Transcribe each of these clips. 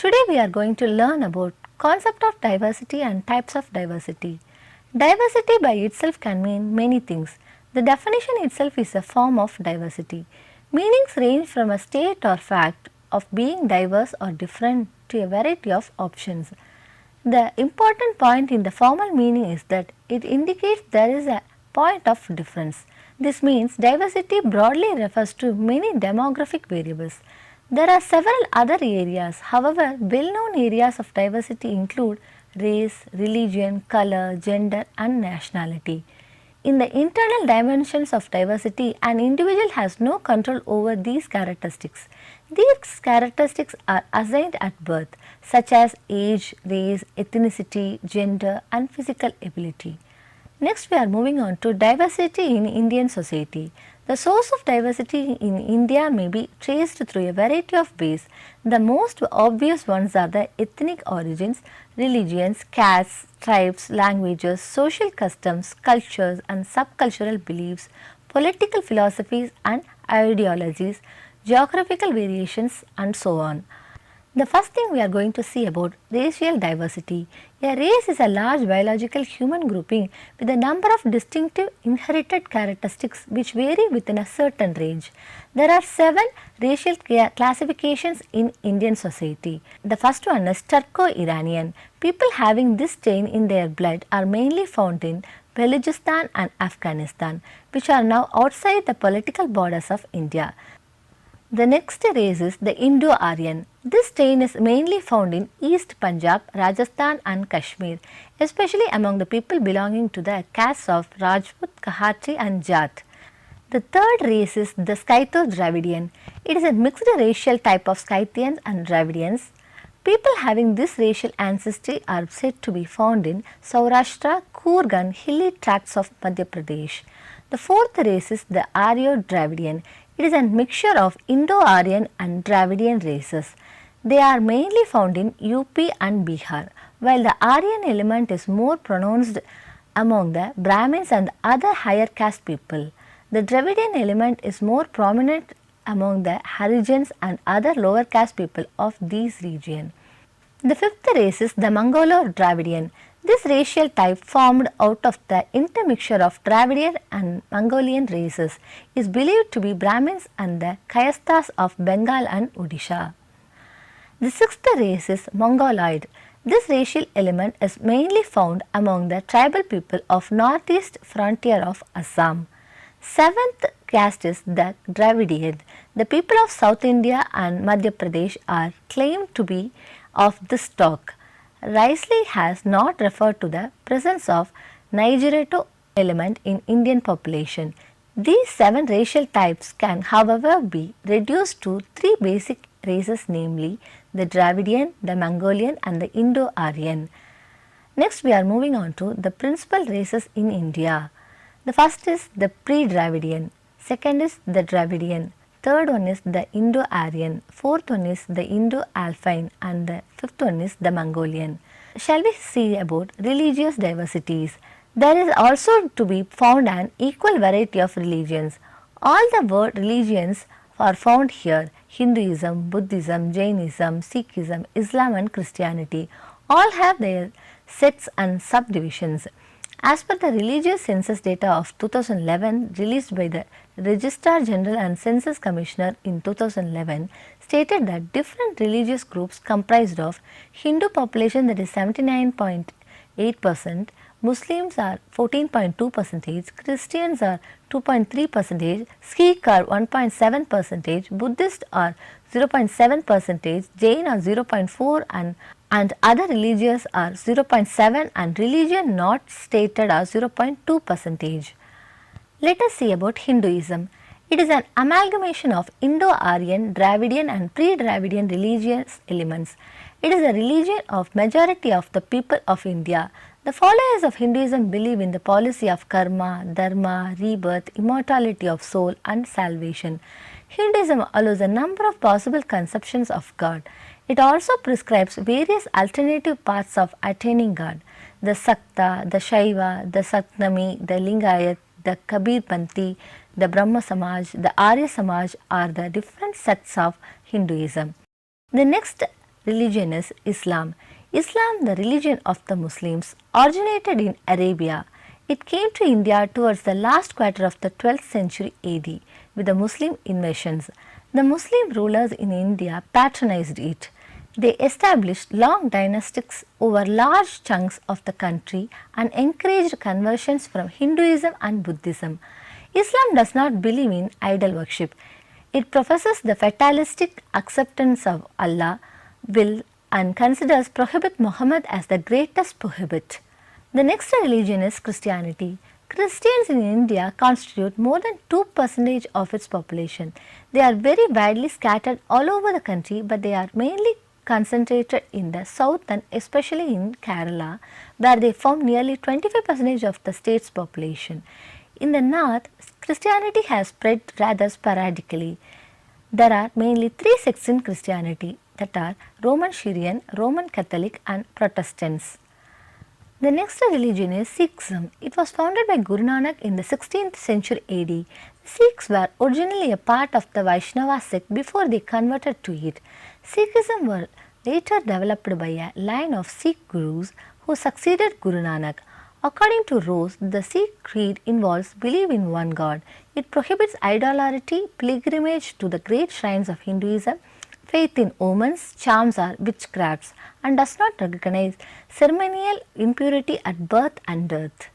Today we are going to learn about concept of diversity and types of diversity. Diversity by itself can mean many things. The definition itself is a form of diversity. Meanings range from a state or fact of being diverse or different to a variety of options. The important point in the formal meaning is that it indicates there is a point of difference. This means diversity broadly refers to many demographic variables. There are several other areas. However, well-known areas of diversity include race, religion, color, gender and nationality. In the internal dimensions of diversity, an individual has no control over these characteristics. These characteristics are assigned at birth, such as age, race, ethnicity, gender and physical ability. Next, we are moving on to diversity in Indian society. The source of diversity in India may be traced through a variety of ways. The most obvious ones are the ethnic origins, religions, castes, tribes, languages, social customs, cultures and subcultural beliefs, political philosophies and ideologies, geographical variations and so on. The first thing we are going to see about racial diversity. A race is a large biological human grouping with a number of distinctive inherited characteristics which vary within a certain range. There are 7 racial classifications in Indian society. The first one is Turco-Iranian. People having this strain in their blood are mainly found in Balochistan and Afghanistan, which are now outside the political borders of India. The next race is the Indo-Aryan. This strain is mainly found in East Punjab, Rajasthan and Kashmir, especially among the people belonging to the castes of Rajput, Khattri and Jat. The third race is the Scytho-Dravidian. It is a mixed racial type of Scythians and Dravidians. People having this racial ancestry are said to be found in Saurashtra, Coorg and hilly tracts of Madhya Pradesh. The fourth race is the Aryo-Dravidian. It is a mixture of Indo-Aryan and Dravidian races. They are mainly found in UP and Bihar, while the Aryan element is more pronounced among the Brahmins and other higher caste people. The Dravidian element is more prominent among the Harijans and other lower caste people of these regions. The fifth race is the Mongolo-Dravidian. This racial type, formed out of the intermixture of Dravidian and Mongolian races, is believed to be Brahmins and the Kayasthas of Bengal and Odisha. The sixth race is Mongoloid. This racial element is mainly found among the tribal people of northeast frontier of Assam. Seventh caste is the Dravidian. The people of South India and Madhya Pradesh are claimed to be of this stock. Risley has not referred to the presence of Nigerito element in Indian population. These 7 racial types can however be reduced to 3 basic races, namely the Dravidian, the Mongolian and the Indo-Aryan. Next we are moving on to the principal races in India. The first is the pre-Dravidian, second is the Dravidian, third one is the Indo-Aryan, fourth one is the Indo-Alpine and the fifth one is the Mongolian. Shall we see about religious diversities? There is also to be found an equal variety of religions. All the word religions are found here: Hinduism, Buddhism, Jainism, Sikhism, Islam and Christianity. All have their sects and subdivisions. As per the religious census data of 2011 released by the Registrar General and Census Commissioner in 2011, stated that different religious groups comprised of Hindu population, that is 79.8%, Muslims are 14.2%, Christians are 2.3%, Sikh are 1.7%, Buddhists are 0.7%, Jain are 0.4% and other religions are 0.7% and religion not stated are 0.2%. Let us see about Hinduism. It is an amalgamation of Indo-Aryan, Dravidian and pre-Dravidian religious elements. It is a religion of majority of the people of India. The followers of Hinduism believe in the policy of karma, dharma, rebirth, immortality of soul and salvation. Hinduism allows a number of possible conceptions of God. It also prescribes various alternative paths of attaining God. The Sakta, the Shaiva, the Satnami, the Lingayat, the Kabir Panthi, the Brahma Samaj, the Arya Samaj are the different sects of Hinduism. The next religion is Islam. Islam, the religion of the Muslims, originated in Arabia. It came to India towards the last quarter of the 12th century AD with the Muslim invasions. The Muslim rulers in India patronized it. They established long dynastics over large chunks of the country and encouraged conversions from Hinduism and Buddhism. Islam does not believe in idol worship. It professes the fatalistic acceptance of Allah will and considers Prophet Muhammad as the greatest prophet. The next religion is Christianity. Christians in India constitute more than 2% of its population. They are very widely scattered all over the country, but they are mainly concentrated in the south and especially in Kerala, where they form nearly 25% of the state's population. In the north, Christianity has spread rather sporadically. There are mainly three sects in Christianity, that are Roman Syrian, Roman Catholic and Protestants. The next religion is Sikhism. It was founded by Guru Nanak in the 16th century AD. Sikhs were originally a part of the Vaishnava sect before they converted to it. Sikhism was later developed by a line of Sikh gurus who succeeded Guru Nanak. According to Rose, the Sikh creed involves belief in one God. It prohibits idolatry, pilgrimage to the great shrines of Hinduism, faith in omens, charms or witchcrafts, and does not recognize ceremonial impurity at birth and death.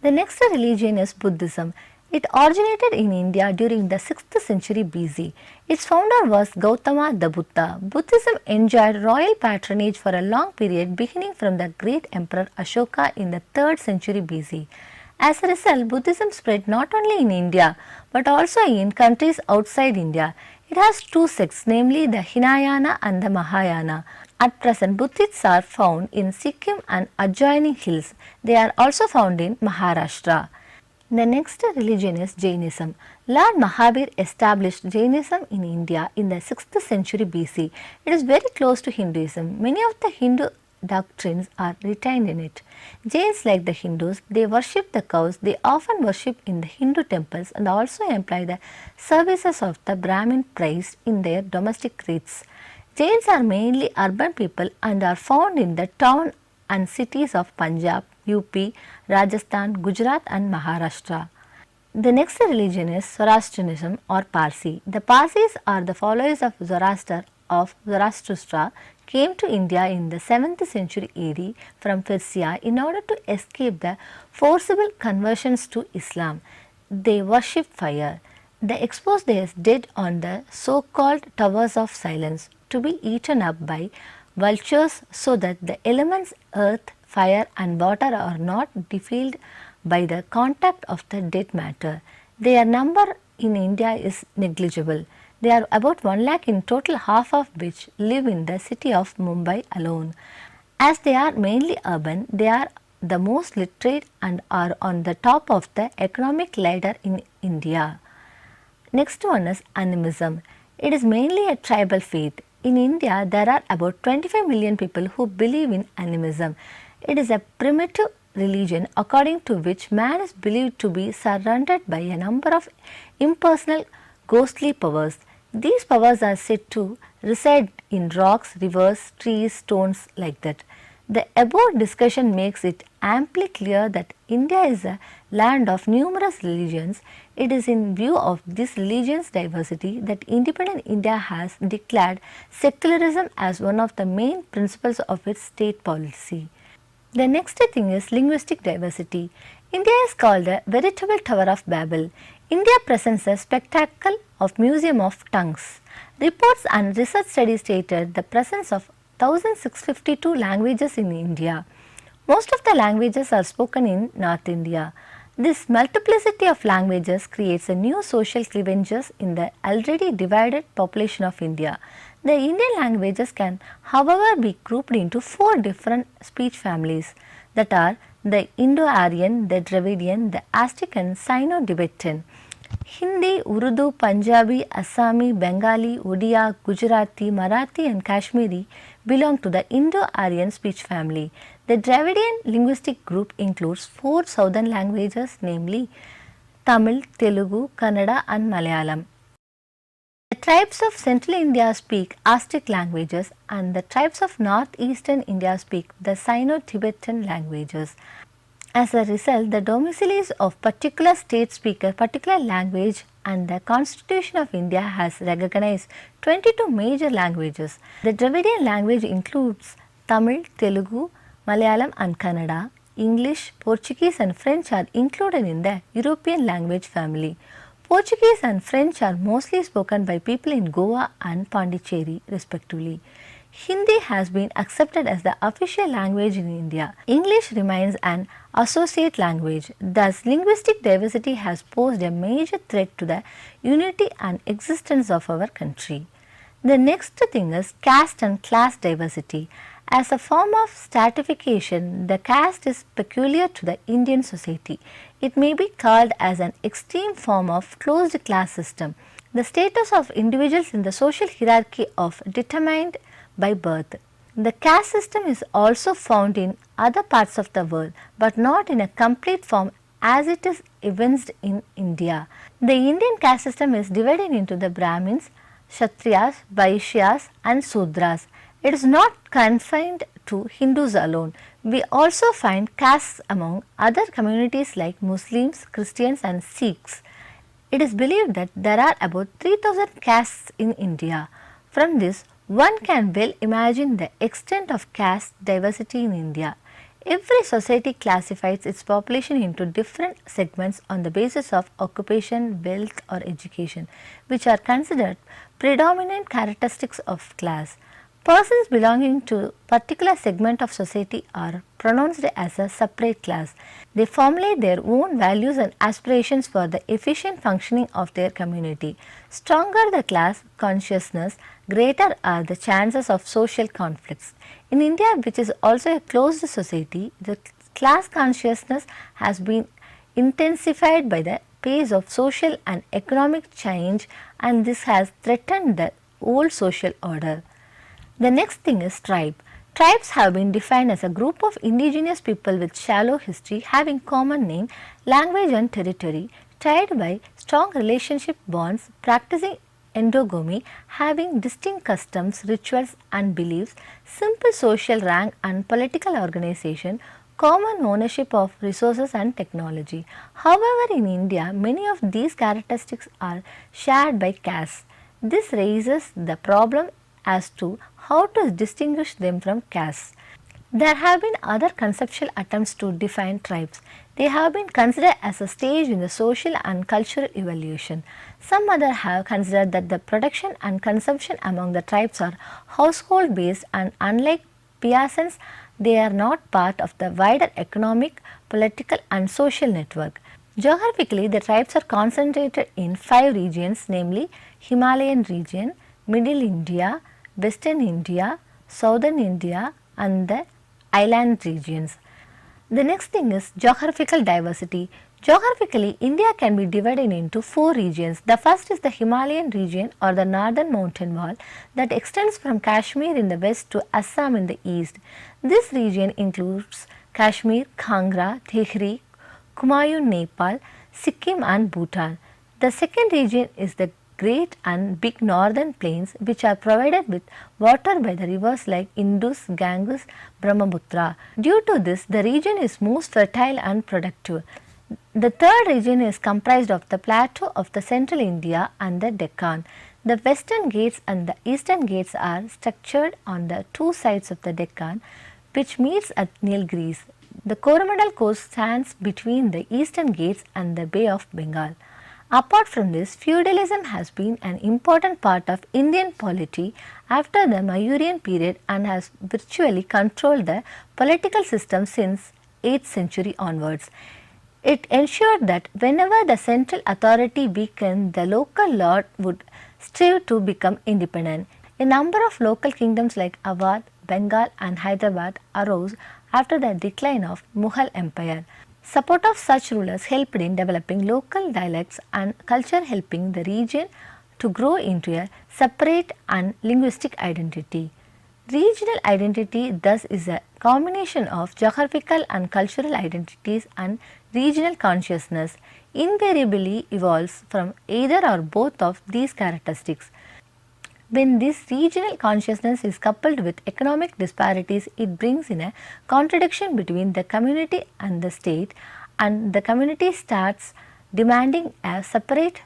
The next religion is Buddhism. It originated in India during the 6th century BC. Its founder was Gautama the Buddha. Buddhism enjoyed royal patronage for a long period beginning from the great emperor Ashoka in the 3rd century BC. As a result, Buddhism spread not only in India but also in countries outside India. It has two sects, namely the Hinayana and the Mahayana. At present, Buddhists are found in Sikkim and adjoining hills. They are also found in Maharashtra. The next religion is Jainism. Lord Mahavir established Jainism in India in the 6th century BC. It is very close to Hinduism. Many of the Hindu doctrines are retained in it. Jains, like the Hindus, they worship the cows. They often worship in the Hindu temples and also employ the services of the Brahmin priests in their domestic rites. Jains are mainly urban people and are found in the town and cities of Punjab, UP, Rajasthan, Gujarat and Maharashtra. The next religion is Zoroastrianism or Parsi. The Parsis are the followers of Zoroaster came to India in the 7th century AD from Persia in order to escape the forcible conversions to Islam. They worship fire. They expose their dead on the so-called towers of silence to be eaten up by vultures so that the elements earth, fire and water are not defiled by the contact of the dead matter. Their number in India is negligible. They are about 1 lakh in total, half of which live in the city of Mumbai alone. As they are mainly urban, they are the most literate and are on the top of the economic ladder in India. Next one is animism. It is mainly a tribal faith. In India, there are about 25 million people who believe in animism. It is a primitive religion according to which man is believed to be surrounded by a number of impersonal ghostly powers. These powers are said to reside in rocks, rivers, trees, stones like that. The above discussion makes it amply clear that India is a land of numerous religions. It is in view of this religion's diversity that independent India has declared secularism as one of the main principles of its state policy. The next thing is linguistic diversity. India is called the veritable Tower of Babel. India presents a spectacle of museum of tongues. Reports and research studies stated the presence of 1652 languages in India. Most of the languages are spoken in North India. This multiplicity of languages creates a new social cleavages in the already divided population of India. The Indian languages can, however, be grouped into 4 different speech families, that are the Indo-Aryan, the Dravidian, the Aztec and Sino-Tibetan. Hindi, Urdu, Punjabi, Assami, Bengali, Odia, Gujarati, Marathi and Kashmiri belong to the Indo-Aryan speech family. The Dravidian linguistic group includes 4 southern languages, namely Tamil, Telugu, Kannada and Malayalam. The tribes of central India speak Aztec languages and the tribes of northeastern India speak the Sino-Tibetan languages. As a result, the domiciles of particular states speak a particular language and the Constitution of India has recognized 22 major languages. The Dravidian language includes Tamil, Telugu, Malayalam and Kannada. English, Portuguese and French are included in the European language family. Portuguese and French are mostly spoken by people in Goa and Pondicherry respectively. Hindi has been accepted as the official language in India. English remains an associate language. Thus, linguistic diversity has posed a major threat to the unity and existence of our country. The next thing is caste and class diversity. As a form of stratification, the caste is peculiar to the Indian society. It may be called as an extreme form of closed class system. The status of individuals in the social hierarchy of determined by birth. The caste system is also found in other parts of the world, but not in a complete form as it is evinced in India. The Indian caste system is divided into the Brahmins, Kshatriyas, Vaishyas and Sudras. It is not confined to Hindus alone. We also find castes among other communities like Muslims, Christians and Sikhs. It is believed that there are about 3000 castes in India. From this, one can well imagine the extent of caste diversity in India. Every society classifies its population into different segments on the basis of occupation, wealth or education, which are considered predominant characteristics of class. Persons belonging to particular segment of society are pronounced as a separate class. They formulate their own values and aspirations for the efficient functioning of their community. Stronger the class consciousness, greater are the chances of social conflicts. In India, which is also a closed society, the class consciousness has been intensified by the pace of social and economic change, and this has threatened the old social order. The next thing is tribe. Tribes have been defined as a group of indigenous people with shallow history having common name, language and territory, tied by strong relationship bonds, practicing endogamy, having distinct customs, rituals and beliefs, simple social rank and political organization, common ownership of resources and technology. However, in India, many of these characteristics are shared by castes. This raises the problem as to how to distinguish them from castes. There have been other conceptual attempts to define tribes. They have been considered as a stage in the social and cultural evolution. Some others have considered that the production and consumption among the tribes are household based, and unlike peasants, they are not part of the wider economic, political and social network. Geographically, the tribes are concentrated in 5 regions, namely Himalayan region, Middle India, Western India, Southern India and the island regions. The next thing is geographical diversity. Geographically, India can be divided into 4 regions. The first is the Himalayan region or the northern mountain wall that extends from Kashmir in the west to Assam in the east. This region includes Kashmir, Kangra, Tehri, Kumaon, Nepal, Sikkim and Bhutan. The second region is the great and big northern plains which are provided with water by the rivers like Indus, Ganges, Brahmaputra. Due to this, the region is most fertile and productive. The third region is comprised of the plateau of the central India and the Deccan. The western Ghats and the eastern Ghats are structured on the 2 sides of the Deccan which meets at Nilgiris. The Coromandel coast stands between the eastern Ghats and the Bay of Bengal. Apart from this, feudalism has been an important part of Indian polity after the Mayuryan period and has virtually controlled the political system since 8th century onwards. It ensured that whenever the central authority weakened, the local lord would strive to become independent. A number of local kingdoms like Awadh, Bengal and Hyderabad arose after the decline of Mughal Empire. Support of such rulers helped in developing local dialects and culture, helping the region to grow into a separate and linguistic identity. Regional identity thus is a combination of geographical and cultural identities, and regional consciousness invariably evolves from either or both of these characteristics. When this regional consciousness is coupled with economic disparities, it brings in a contradiction between the community and the state, and the community starts demanding a separate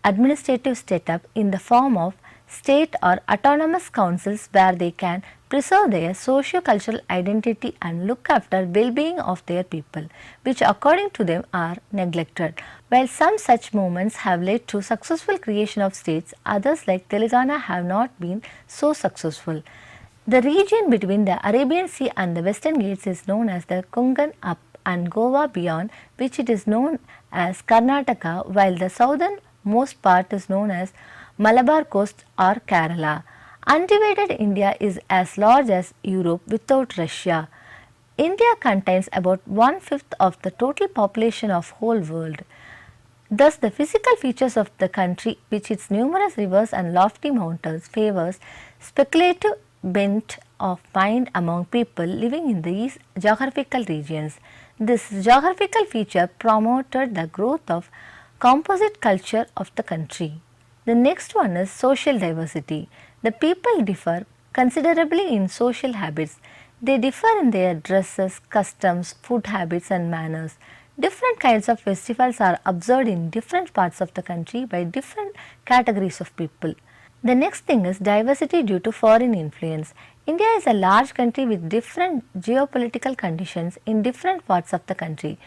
administrative setup in the form of state or autonomous councils where they can preserve their socio-cultural identity and look after well-being of their people, which according to them are neglected. While some such movements have led to successful creation of states, others like Telangana have not been so successful. The region between the Arabian Sea and the Western Ghats is known as the Konkan up and Goa beyond, which it is known as Karnataka, while the southernmost part is known as Malabar coast or Kerala. Undivided India is as large as Europe without Russia. India contains about one-fifth of the total population of whole world. Thus, the physical features of the country, with its numerous rivers and lofty mountains, favors speculative bent of mind among people living in these geographical regions. This geographical feature promoted the growth of composite culture of the country. The next one is social diversity. The people differ considerably in social habits. They differ in their dresses, customs, food habits and manners. Different kinds of festivals are observed in different parts of the country by different categories of people. The next thing is diversity due to foreign influence. India is a large country with different geopolitical conditions in different parts of the country.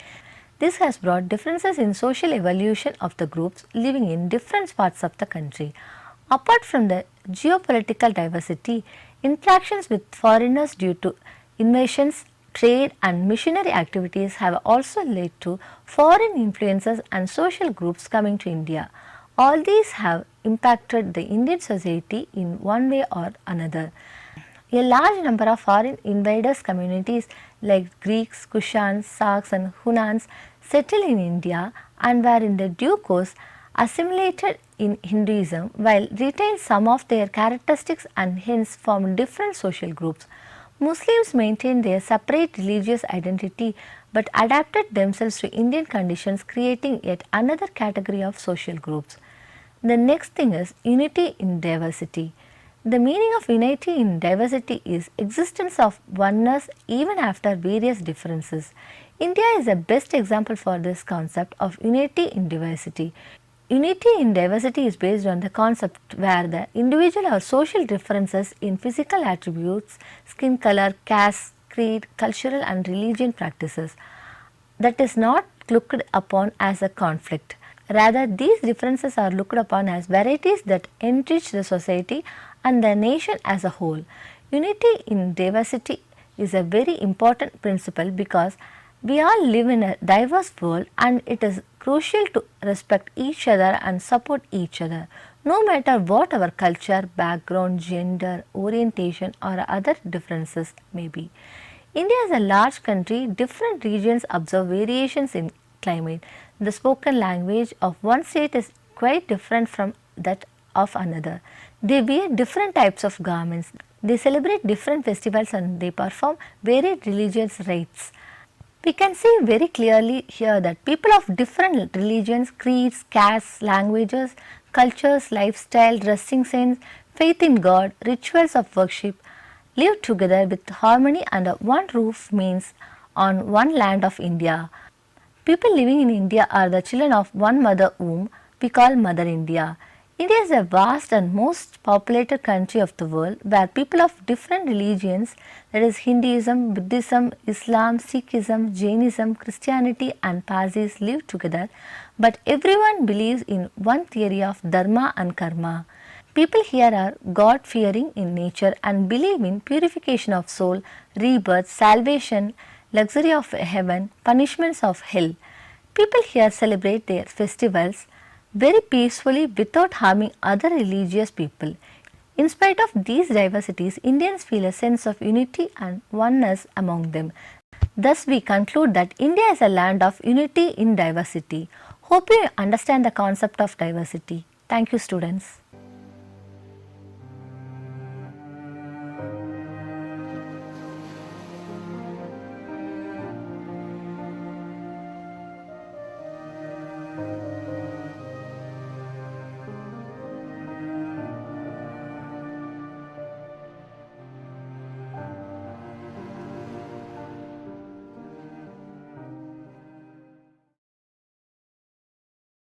This has brought differences in social evolution of the groups living in different parts of the country. Apart from the geopolitical diversity, interactions with foreigners due to invasions, trade and missionary activities have also led to foreign influences and social groups coming to India. All these have impacted the Indian society in one way or another. A large number of foreign invaders communities like Greeks, Kushans, Saaks and Hunans settled in India and were in the due course assimilated in Hinduism while retained some of their characteristics and hence formed different social groups. Muslims maintained their separate religious identity but adapted themselves to Indian conditions, creating yet another category of social groups. The next thing is unity in diversity. The meaning of unity in diversity is existence of oneness even after various differences. India is the best example for this concept of unity in diversity. Unity in diversity is based on the concept where the individual or social differences in physical attributes, skin color, caste, creed, cultural and religion practices that is not looked upon as a conflict. Rather, these differences are looked upon as varieties that enrich the society and the nation as a whole. Unity in diversity is a very important principle because we all live in a diverse world and it is crucial to respect each other and support each other, no matter what our culture, background, gender, orientation or other differences may be. India is a large country. Different regions observe variations in climate. The spoken language of one state is quite different from that of another. They wear different types of garments. They celebrate different festivals and they perform varied religious rites. We can see very clearly here that people of different religions, creeds, castes, languages, cultures, lifestyle, dressing sense, faith in God, rituals of worship live together with harmony under one roof means on one land of India. People living in India are the children of one mother whom we call Mother India. India is a vast and most populated country of the world where people of different religions, that is Hinduism, Buddhism, Islam, Sikhism, Jainism, Christianity and Parsis live together, but everyone believes in one theory of Dharma and Karma. People here are God fearing in nature and believe in purification of soul, rebirth, salvation, luxury of heaven, punishments of hell. People here celebrate their festivals very peacefully without harming other religious people. In spite of these diversities, Indians feel a sense of unity and oneness among them. Thus, we conclude that India is a land of unity in diversity. Hope you understand the concept of diversity. Thank you, students.